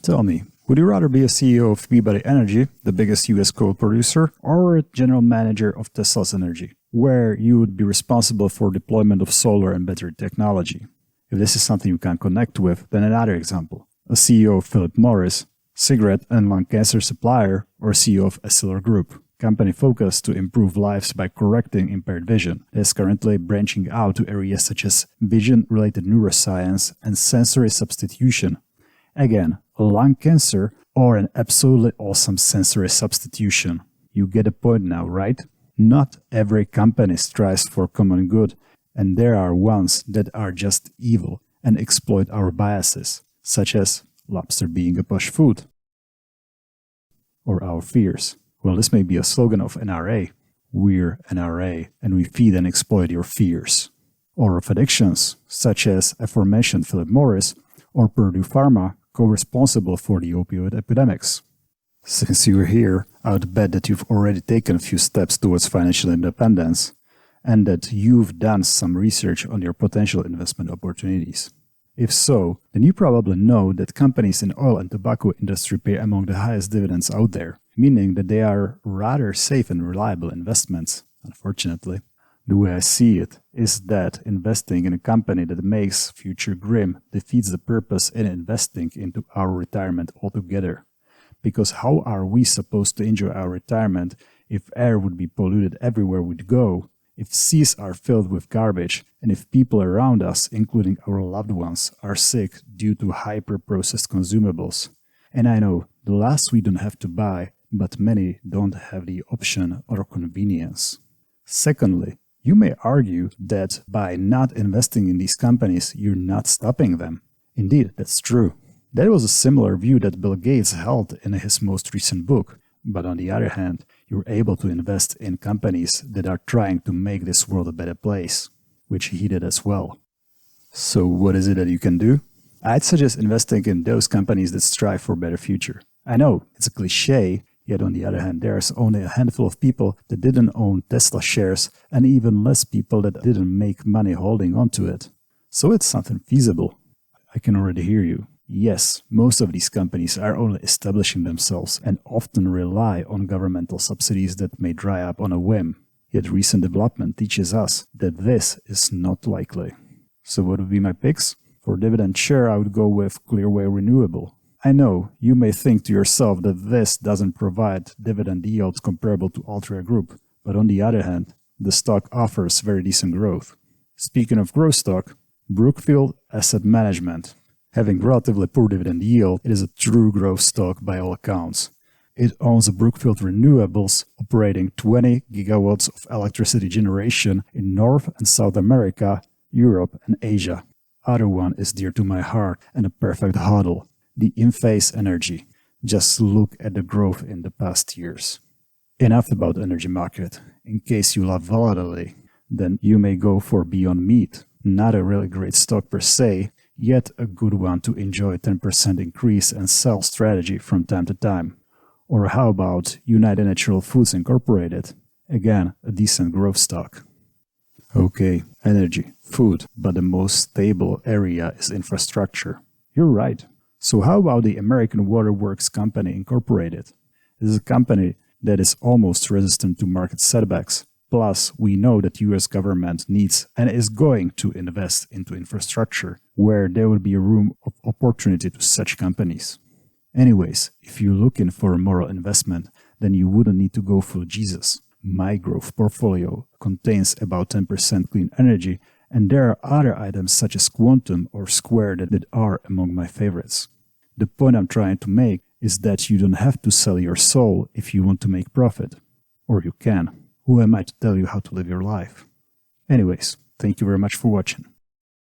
Tell me, would you rather be a CEO of Peabody Energy, the biggest US coal producer, or a general manager of Tesla's Energy, where you would be responsible for deployment of solar and battery technology? If this is something you can connect with, then another example. A CEO of Philip Morris, cigarette and lung cancer supplier, or CEO of Essilor Group, company focused to improve lives by correcting impaired vision, that is currently branching out to areas such as vision-related neuroscience and sensory substitution. Again, lung cancer or an absolutely awesome sensory substitution. You get the point now, right? Not every company strives for common good, and there are ones that are just evil and exploit our biases, such as lobster being a posh food, or our fears. Well, this may be a slogan of NRA. We're NRA, and we feed and exploit your fears. Or of addictions, such as aforementioned Philip Morris or Purdue Pharma, co-responsible for the opioid epidemics. Since you're here, I would bet that you've already taken a few steps towards financial independence, and that you've done some research on your potential investment opportunities. If so, then you probably know that companies in oil and tobacco industry pay among the highest dividends out there, meaning that they are rather safe and reliable investments, unfortunately. The way I see it is that investing in a company that makes future grim defeats the purpose in investing into our retirement altogether. Because how are we supposed to enjoy our retirement if air would be polluted everywhere we'd go, if seas are filled with garbage, and if people around us, including our loved ones, are sick due to hyper-processed consumables? And I know, the last we don't have to buy, but many don't have the option or convenience. Secondly, you may argue that by not investing in these companies, you're not stopping them. Indeed, that's true. That was a similar view that Bill Gates held in his most recent book. But on the other hand, you're able to invest in companies that are trying to make this world a better place, which he did as well. So what is it that you can do? I'd suggest investing in those companies that strive for a better future. I know, it's a cliche, yet on the other hand, there's only a handful of people that didn't own Tesla shares and even less people that didn't make money holding on to it. So it's something feasible. I can already hear you. Yes, most of these companies are only establishing themselves and often rely on governmental subsidies that may dry up on a whim. Yet recent development teaches us that this is not likely. So what would be my picks? For dividend share, I would go with Clearway Renewable. I know, you may think to yourself that this doesn't provide dividend yields comparable to Altria Group, but on the other hand, the stock offers very decent growth. Speaking of growth stock, Brookfield Asset Management. Having relatively poor dividend yield, it is a true growth stock by all accounts. It owns Brookfield Renewables, operating 20 gigawatts of electricity generation in North and South America, Europe and Asia. Other one is dear to my heart and a perfect hodl, the Enphase Energy. Just look at the growth in the past years. Enough about energy market. In case you love volatility, then you may go for Beyond Meat. Not a really great stock per se, yet a good one to enjoy 10% increase and sell strategy from time to time. Or how about United Natural Foods Incorporated? Again, a decent growth stock. Okay, energy, food, but the most stable area is infrastructure. You're right. So how about the American Water Works Company Incorporated? This is a company that is almost resistant to market setbacks. Plus, we know that US government needs and is going to invest into infrastructure, where there will be a room of opportunity to such companies. Anyways, if you're looking for a moral investment, then you wouldn't need to go full Jesus. My growth portfolio contains about 10% clean energy, and there are other items such as Quantum or Square that are among my favorites. The point I'm trying to make is that you don't have to sell your soul if you want to make profit. Or you can. Who am I to tell you how to live your life? Anyways, thank you very much for watching.